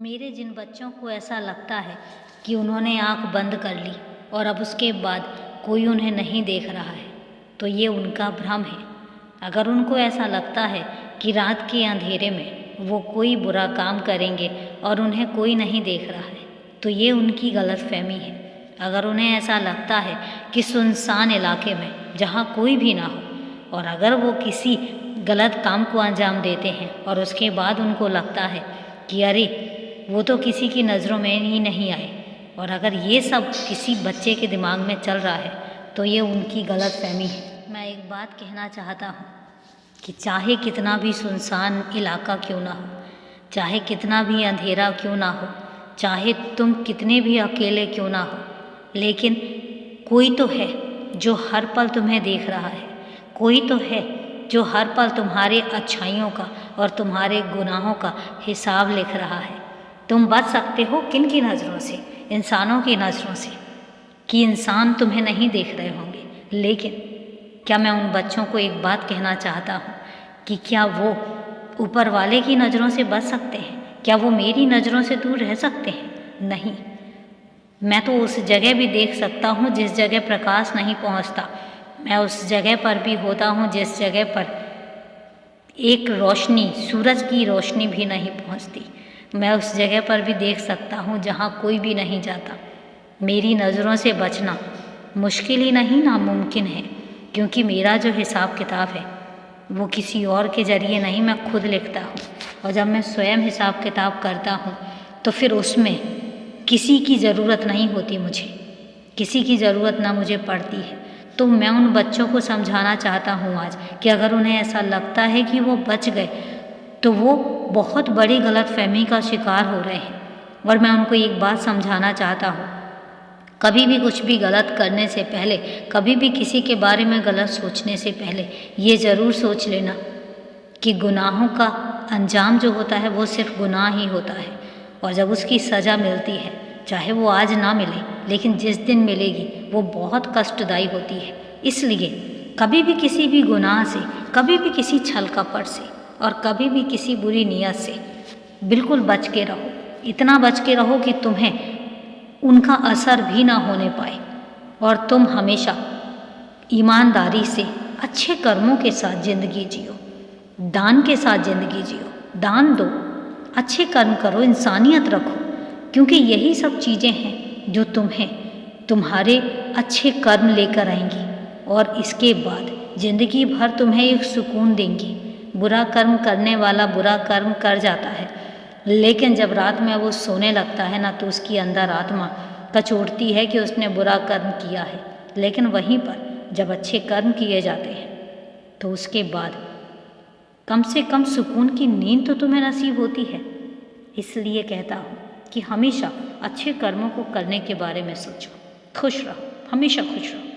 मेरे जिन बच्चों को ऐसा लगता है कि उन्होंने आँख बंद कर ली और अब उसके बाद कोई उन्हें नहीं देख रहा है, तो ये उनका भ्रम है। अगर उनको ऐसा लगता है कि रात के अंधेरे में वो कोई बुरा काम करेंगे और उन्हें कोई नहीं देख रहा है, तो ये उनकी गलतफहमी है। अगर उन्हें ऐसा लगता है कि सुनसान इलाके में जहाँ कोई भी ना हो और अगर वो किसी गलत काम को अंजाम देते हैं और उसके बाद उनको लगता है कि अरे वो तो किसी की नज़रों में ही नहीं आए, और अगर ये सब किसी बच्चे के दिमाग में चल रहा है तो ये उनकी गलतफहमी है। मैं एक बात कहना चाहता हूँ कि चाहे कितना भी सुनसान इलाका क्यों ना हो, चाहे कितना भी अंधेरा क्यों ना हो, चाहे तुम कितने भी अकेले क्यों ना हो, लेकिन कोई तो है जो हर पल तुम्हें देख रहा है। कोई तो है जो हर पल तुम्हारे अच्छाइयों का और तुम्हारे गुनाहों का हिसाब लिख रहा है। तुम बच सकते हो किन की नज़रों से? इंसानों की नज़रों से, कि इंसान तुम्हें नहीं देख रहे होंगे। लेकिन क्या मैं उन बच्चों को एक बात कहना चाहता हूँ कि क्या वो ऊपर वाले की नज़रों से बच सकते हैं? क्या वो मेरी नज़रों से दूर रह सकते हैं? नहीं। मैं तो उस जगह भी देख सकता हूँ जिस जगह प्रकाश नहीं पहुँचता। मैं उस जगह पर भी होता हूँ जिस जगह पर एक रोशनी, सूरज की रोशनी भी नहीं पहुँचती। मैं उस जगह पर भी देख सकता हूँ जहाँ कोई भी नहीं जाता। मेरी नज़रों से बचना मुश्किल ही नहीं, नामुमकिन है, क्योंकि मेरा जो हिसाब किताब है वो किसी और के ज़रिए नहीं, मैं खुद लिखता हूँ। और जब मैं स्वयं हिसाब किताब करता हूँ तो फिर उसमें किसी की ज़रूरत नहीं होती, मुझे किसी की ज़रूरत ना मुझे पड़ती है। तो मैं उन बच्चों को समझाना चाहता हूँ आज कि अगर उन्हें ऐसा लगता है कि वो बच गए तो वो बहुत बड़ी गलतफहमी का शिकार हो रहे हैं। और मैं उनको एक बात समझाना चाहता हूँ, कभी भी कुछ भी गलत करने से पहले, कभी भी किसी के बारे में गलत सोचने से पहले ये ज़रूर सोच लेना कि गुनाहों का अंजाम जो होता है वो सिर्फ गुनाह ही होता है, और जब उसकी सज़ा मिलती है, चाहे वो आज ना मिले लेकिन जिस दिन मिलेगी वो बहुत कष्टदायी होती है। इसलिए कभी भी किसी भी गुनाह से, कभी भी किसी छल कपट से और कभी भी किसी बुरी नीयत से बिल्कुल बच के रहो। इतना बच के रहो कि तुम्हें उनका असर भी ना होने पाए, और तुम हमेशा ईमानदारी से अच्छे कर्मों के साथ ज़िंदगी जियो, दान के साथ ज़िंदगी जियो। दान दो, अच्छे कर्म करो, इंसानियत रखो, क्योंकि यही सब चीज़ें हैं जो तुम्हें तुम्हारे अच्छे कर्म लेकर आएंगी और इसके बाद ज़िंदगी भर तुम्हें एक सुकून देंगी। बुरा कर्म करने वाला बुरा कर्म कर जाता है, लेकिन जब रात में वो सोने लगता है ना, तो उसकी अंदर आत्मा कचोटती है कि उसने बुरा कर्म किया है। लेकिन वहीं पर जब अच्छे कर्म किए जाते हैं तो उसके बाद कम से कम सुकून की नींद तो तुम्हें नसीब होती है। इसलिए कहता हूँ कि हमेशा अच्छे कर्मों को करने के बारे में सोचो। खुश रहो, हमेशा खुश रहो।